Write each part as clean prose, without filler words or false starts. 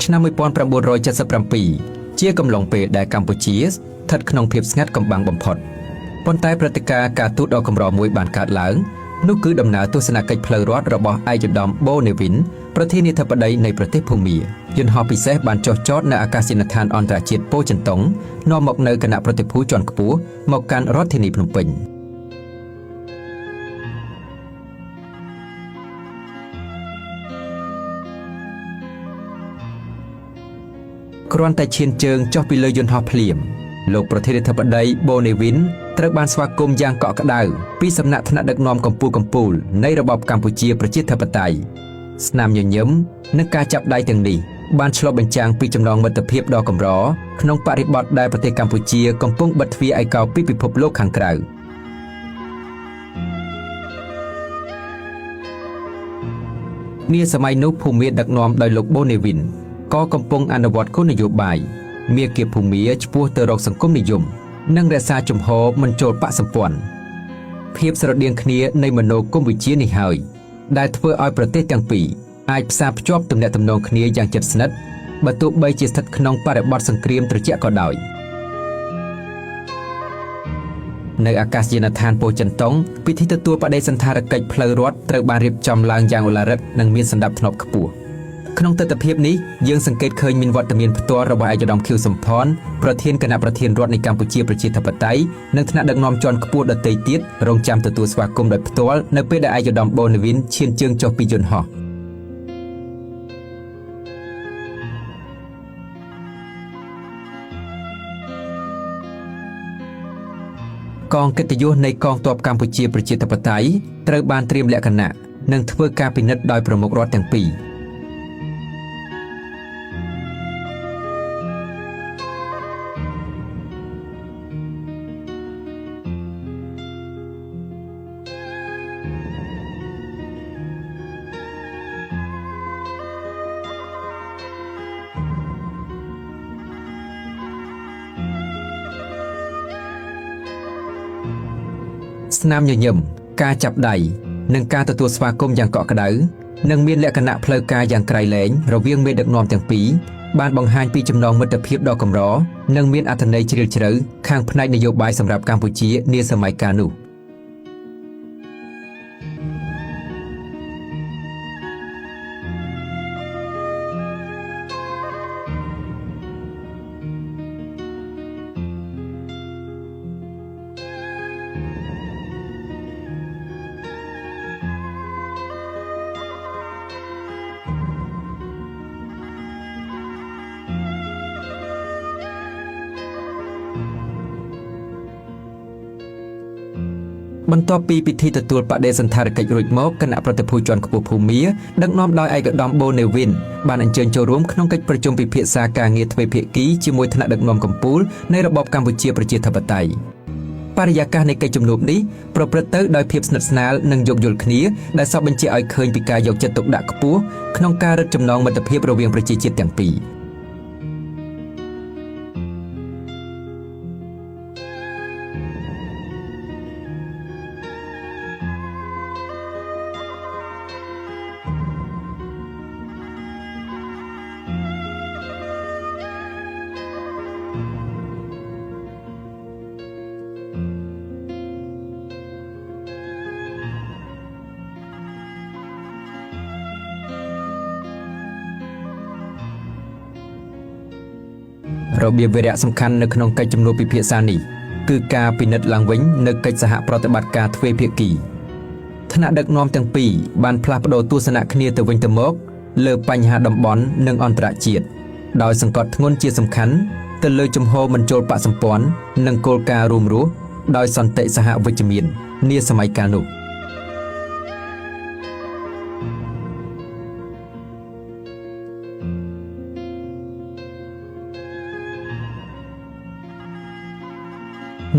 ឆ្នាំ1977ជាកំឡុងពេលដែលកម្ពុជាស្ថិតក្នុងភាពស្ងាត់កំបាំងបំផុតប៉ុន្តែព្រឹត្តិការណ៍ការទូតដ៏កម្រមួយបានកើតឡើងនោះគឺដំណើរទស្សនកិច្ចផ្លូវរដ្ឋរបស់ឯកឧត្តមបូនេវិនប្រធានាធិបតីនៃប្រទេសភូមាយន្តហោះពិសេសបានចុះចតនៅអាកាសយានដ្ឋានអន្តរជាតិប៉ូចិនតុងនាំមកនៅគណៈប្រតិភូជាន់ខ្ពស់មកកាន់រដ្ឋធានីភ្នំពេញគ្រាន់តែឈានជើងចុះពីលើយន្តហោះភ្លាមលោកប្រធានាធិបតីបូនេវិនត្រូវបានស្វាគមន៍យ៉ាងកក់ក្ដៅពីសំណាក់ថ្នាក់ដឹកនាំកម្ពុជានៃរបបកម្ពុជាប្រជាធិបតេយ្យស្នាមញញឹមនិងការចាប់ដៃទាំងនេះបានឆ្លុះបញ្ចាំងពីចំណងមិត្តភាពដ៏កម្រក្នុងបរិបទដែលប្រទេសកម្ពុជាកំពុងបិទទ្វារឯកោពីពិភពលោកខាងក្រៅនាសម័យនោះភូមាដឹកនាំដោយលោកបូនេវិនក៏កំពុងអនុវត្តគោលនយោបាយមាគ៌ាភូមាឆ្ពោះទៅរកសង្គមនិយមនិងរក្សាជំហរមិនចូលបកសម្ព័ន្ធភាពស្រដៀងគ្នានៃមនោគមវិជ្ជានេះហើយដែលធ្វើឲ្យប្រទេសទាំងពីរអាចផ្សារភ្ជាប់ទំនាក់ទំនងគ្នាយ៉ាងជិតស្និទ្ធបើទោះបីជាស្ថិតក្នុងបរិបទសង្គ្រាមត្រជាក់ក៏ដោយនៅអាកាសយានដ្ឋានប៉ូចិនតុងពិធីទទួលបដិសណ្ឋារកិច្ចផ្លូវរដ្ឋត្រូវបានរៀបចំឡើងយ៉ាងឧឡារិតនិងមានសណ្ដាប់ធ្នាប់ខ្ពស់ក្នុងទស្សនវិជ្ជានេះយើងសង្កេតឃើញមានវត្តមានផ្ទាល់របស់ឯកឧត្តមខៀវសំផនប្រធានគណៈប្រធានរដ្ឋនៃកម្ពុជាប្រជាធិបតេយ្យនិងថ្នាក់ដឹកនាំជាន់ខ្ពស់ដទៃទៀតរងចាំទទួលស្វាគមន៍ដោយផ្ទាល់នៅពេលដែលឯកឧត្តមបូនេវិនឈានជើងចុះពីយន្តហោះកងកិត្តិយសនៃកងទ័ពកម្ពុជាប្រជាធិបតេយ្យត្រូវបានត្រៀមលក្ខណៈនិងធ្វើការពិនិត្យដោយប្រមុខរដ្ឋទាំងពីរស្នាមញញឹមការចាប់ដៃនិងការទទួលស្វាគមន៍យ៉ាងកក់ក្ដៅនិងមានលក្ខណៈផ្លូវការយ៉ាងក្រៃលែងរវាងមេដឹកនាំទាំងពីរបានបង្ហាញពីចំណងមិត្តភាពដ៏កម្រនិងមានអត្ថន័យជ្រាលជ្រៅខាងផ្នែកនយោបាយសម្រាប់កម្ពុជានាសម័យកាលនោះបន្ទាប់ពីពិធីទទួលបដិសណ្ឋារកិច្ចរួចមកគណៈប្រតិភូជាន់ខ្ពស់ភូមាដឹកនាំដោយឯកឧត្តមបូនេវិនបានអញ្ជើញចូលរួមក្នុងកិច្ចប្រជុំពិភាក្សាការងារទ្វេភាគីជាមួយថ្នាក់ដឹកនាំកម្ពុជានៃរបបកម្ពុជាប្រជាធិបតេយ្យបរិយាកាសនៃកិច្ចជំនួបនេះប្រព្រឹត្តទៅដោយភាពស្និទ្ធស្នាលនិងយោគយល់គ្នាដែលសពបញ្ជាក់ឲ្យឃើញពីការយកចិត្តទុកដាក់ខ្ពស់ក្នុងការរឹតចំណងមិត្តភាពរវាងប្រជាជាតិទាំងពីររបៀបវារៈសំខាន់នៅក្នុងកិច្ចជំនួបពិភាក្សានេះគឺការពិនិត្យឡើងវិញនៅកិច្ចសហប្រតិបត្តិការទ្វេភាគីថ្នាក់ដឹកនាំទាំងពីរបានផ្លាស់ប្តូរទស្សនៈគ្នាទៅវិញទៅមកលើបញ្ហាតំបន់និងអន្តរជាតិដោយសង្កត់ធ្ងន់ជាសំខាន់ទៅលើជំហរមិនចូលបកសម្ព័ន្ធនិងគោលការណ៍រួមរស់ដោយសន្តិសហវិជ្ជមាននាសម័យកាលនោះ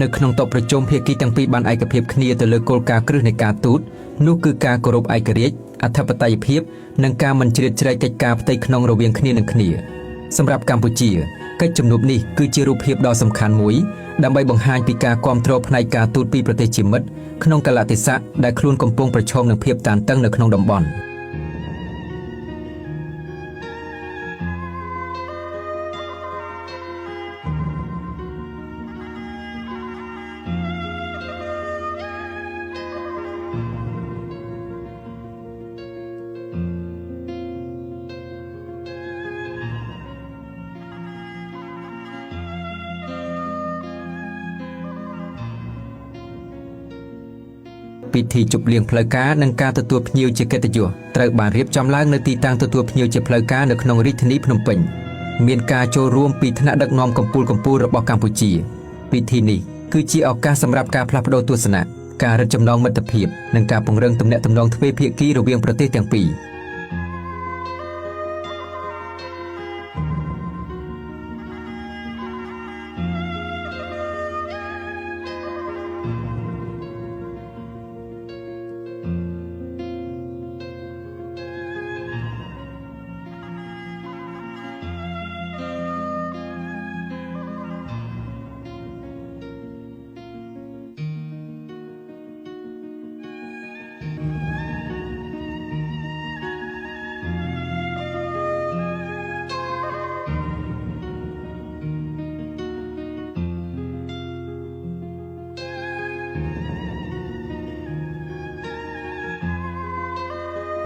នៅក្នុងតុប្រជុំភាគីទាំងពីរបានឯកភាពគ្នាទៅលើគោលការណ៍គ្រឹះនៃការទូតនោះគឺការគោរពឯករាជ្យអធិបតេយ្យភាពនិងការមិនជ្រៀតជ្រែកកិច្ចការផ្ទៃក្នុងរវាងគ្នានឹងគ្នាសម្រាប់កម្ពុជាកិច្ចជំនួបនេះគឺជារូបភាពដ៏សំខាន់មួយដើម្បីបង្ហាញពីការគាំទ្រផ្នែកការទូតពីប្រទេសជាមិត្តក្នុងកាលៈទេសៈដែលខ្លួនកំពុងប្រឈមនឹងភាពតានតឹងនៅក្នុងតំបន់ ពិធីជប់លៀងផ្លូវការនិងការទទួលភ្ញៀវជាកិត្តិយសត្រូវបានរៀបចំឡើងនៅទីតាំងទទួលភ្ញៀវជាផ្លូវការនៅក្នុងរាជធានីភ្នំពេញមានការចូលរួមពីថ្នាក់ដឹកនាំកម្ពុជារបស់កម្ពុជាពិធីនេះគឺជាឱកាសសម្រាប់ការផ្លាស់ប្តូរទស្សនៈការរឹតចំណងមិត្តភាពនិងការពង្រឹងទំនាក់ទំនងទ្វេភាគីរវាងប្រទេសទាំងពីរ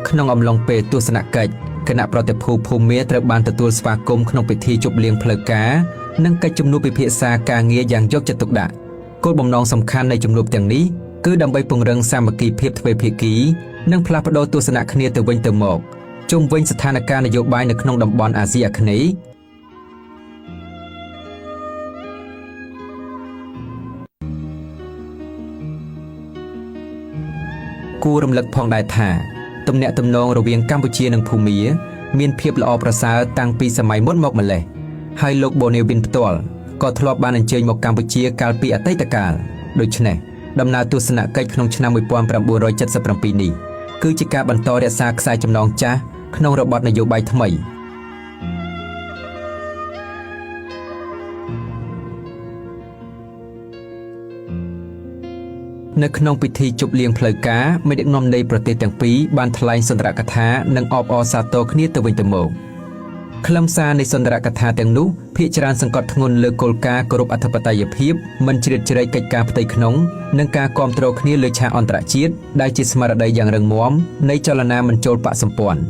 ក្នុងអំឡុងពេលទស្សនកិច្ចគណៈប្រតិភូភូមាត្រូវបានទទួលស្វាគមន៍ក្នុងពិធីជប់លៀងផ្លូវការនិងកិច្ចជំនួបពិភាក្សាការងារយ៉ាងយកចិត្តទុកដាក់គោលបំណងសំខាន់នៃជំនួបទាំងនេះគឺដើម្បីពង្រឹងសាមគ្គីភាពទ្វេភាគីនិងផ្លាស់ប្តូរទស្សនៈគ្នាទៅវិញទៅមកជុំវិញស្ថានភាពនយោបាយនៅក្នុងតំបន់អាស៊ីអាគ្នេយ៍គួររំលឹកផងដែរថាទំនាក់ទំនងរវាងកម្ពុជានិងភូមាមានភាពល្អប្រសើរតាំងពីសម័យមុនមកម្ល៉េះហើយលោកបូនេវិនផ្ទាល់ក៏ធ្លាប់បានអញ្ជើញមកកម្ពុជាកាលពីអតីតកាលដូច្នេះដំណើរទស្សនកិច្ចក្នុងឆ្នាំ1977នេះគឺជាការបន្តរក្សាខ្សែចំណងចាស់ក្នុងរបបនយោបាយថ្មីនៅក្នុងពិធីជប់លៀងផ្លូវការមេដឹកនាំនៃប្រទេសទាំងពីរបានថ្លែងសុន្ទរកថានិងអបអរសាទរគ្នាទៅវិញទៅមកខ្លឹមសារនៃសុន្ទរកថាទាំងនោះភាគច្រើនសង្កត់ធ្ងន់លើគោលការណ៍គោរពអធិបតេយ្យភាពមិនជ្រៀតជ្រែកកិច្ចការផ្ទៃក្នុងនិងការគាំទ្រគ្នាលើឆាកអន្តរជាតិដែលជាស្មារតីយ៉ាងរឹងមាំនៃចលនាមិនចូលបកសម្ព័ន្ធ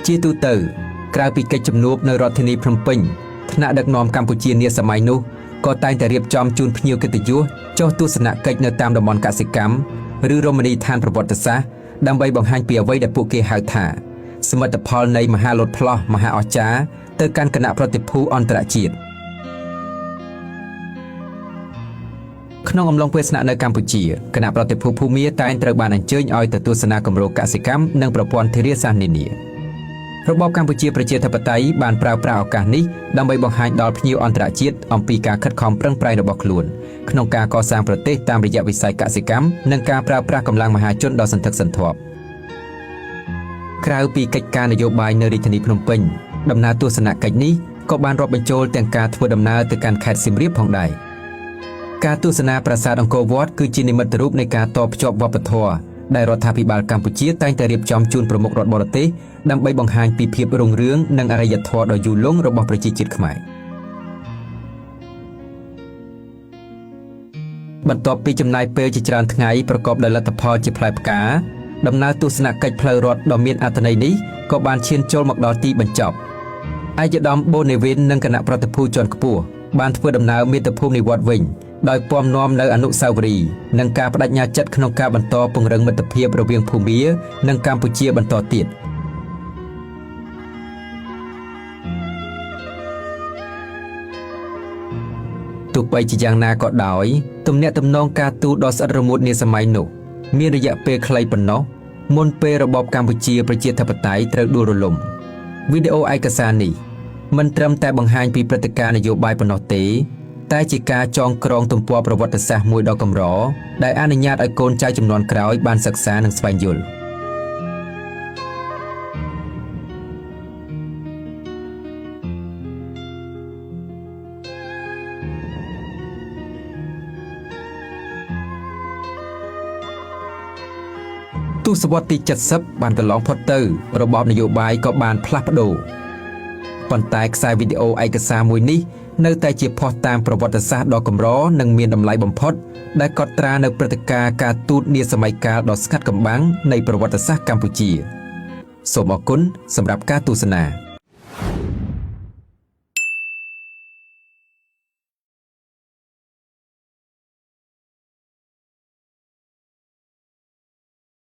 ជាទូទៅក្រៅពីកិច្ចជំនួបនៅរដ្ឋធានីភ្នំពេញថ្នាក់ដឹកនាំកម្ពុជានាសម័យនោះក៏តែងតែរៀបចំជូនភ្ញៀវកិត្តិយសចុះទស្សនកិច្ចនៅតាមតំបន់កសិកម្មឬរមណីយដ្ឋានប្រវត្តិសាស្ត្រដើម្បីបង្ហាញពីអ្វីដែលពួកគេហៅថាសមិទ្ធផលនៃមហាលោតផ្លោះមហាអស្ចារ្យទៅកាន់គណៈប្រតិភូអន្តរជាតិក្នុងអំឡុងពេលស្នាក់នៅកម្ពុជាគណៈប្រតិភូភូមាតែងត្រូវបានអញ្ជើញឲ្យទៅទស្សនាគម្រោងកសិកម្មនិងប្រព័ន្ធធារាសាស្ត្រនានារបបកម្ពុជាប្រជាធិបតេយ្យបានប្រើប្រាស់ឱកាសនេះដើម្បីបង្ហាញដល់ភ្ញៀវអន្តរជាតិអំពីការខិតខំប្រឹងប្រែងរបស់ខ្លួនក្នុងការកសាងប្រទេសតាមរយៈវិស័យកសិកម្មនិងការប្រើប្រាស់កម្លាំងមហាជនដ៏សន្ធឹកសន្ធាប់ក្រៅពីកិច្ចការនយោបាយនៅរាជធានីភ្នំពេញដំណើរទស្សនកិច្ចនេះក៏បានរាប់បញ្ចូលទាំងការធ្វើដំណើរទៅកាន់ខេត្តសៀមរាបផងដែរការទស្សនាប្រាសាទអង្គរវត្តគឺជានិមិត្តរូបនៃការតភ្ជាប់វប្បធម៌ដែលរដ្ឋាភិបាលកម្ពុជាតែងតែរៀបចំជូនប្រមុខរដ្ឋបរទេសដើម្បីបង្ហាញពីភាពរុងរឿងនិងអរិយធម៌ដ៏យូរលង់របស់ប្រជាជាតិខ្មែរបន្ទាប់ពីចំណាយពេលជាច្រើនថ្ងៃប្រកបដោយលទ្ធផលជាផ្លែផ្កាដំណើរទស្សនកិច្ចផ្លូវរដ្ឋដ៏មានអត្ថន័យនេះក៏បានឈានចូលមកដល់ទីបញ្ចប់ឯកឧត្តមបូនេវិននិងគណៈប្រតិភូជាន់ខ្ពស់បានធ្វើដំណើរមាតុភូមិនិវត្តន៍វិញដោយពំនាំនៅអនុស្សាវរីយ៍និងការបដិញ្ញាចិត្តក្នុងការបន្តពង្រឹងមិត្តភាពរវាងភូមានិងកម្ពុជាបន្តទៀតទោះបីជាយ៉ាងណាក៏ដោយទំនាក់ទំនងការទូតដ៏ស្អិតរមួតនាសម័យនោះមានរយៈពេលខ្លីប៉ុណ្ណោះមុនពេលរបបកម្ពុជាប្រជាធិបតេយ្យត្រូវដួលរលំវីដេអូឯកសារនេះមិនត្រឹមតែបង្ហាញពីព្រឹត្តិការណ៍នយោបាយប៉ុណ្ណោះទេតែជាការចងក្រងទំព័រប្រវត្តិសាស្ត្រមួយដ៏កម្រដែលអនុញ្ញាតឲ្យកូនចៅជំនាន់ក្រោយបានសិក្សានិងស្វែងយល់ទសវត្សរ៍ទី70បានកន្លងផុតទៅរបបនយោបាយក៏បានផ្លាស់ប្ដូរប៉ុន្តែខ្សែវីដេអូឯកសារមួយនេះនៅតែជាភស្តុតាងប្រវត្តិសាស្ត្រដ៏កម្រនិងមានតម្លៃបំផុតដែលកត់ត្រានៅព្រឹត្តិការណ៍ការទូតនាសម័យកាលដ៏ស្ងាត់កំបាំងនៃប្រវត្តិសាស្ត្រកម្ពុជាសូមអរគុណសម្រាប់ការទស្សនា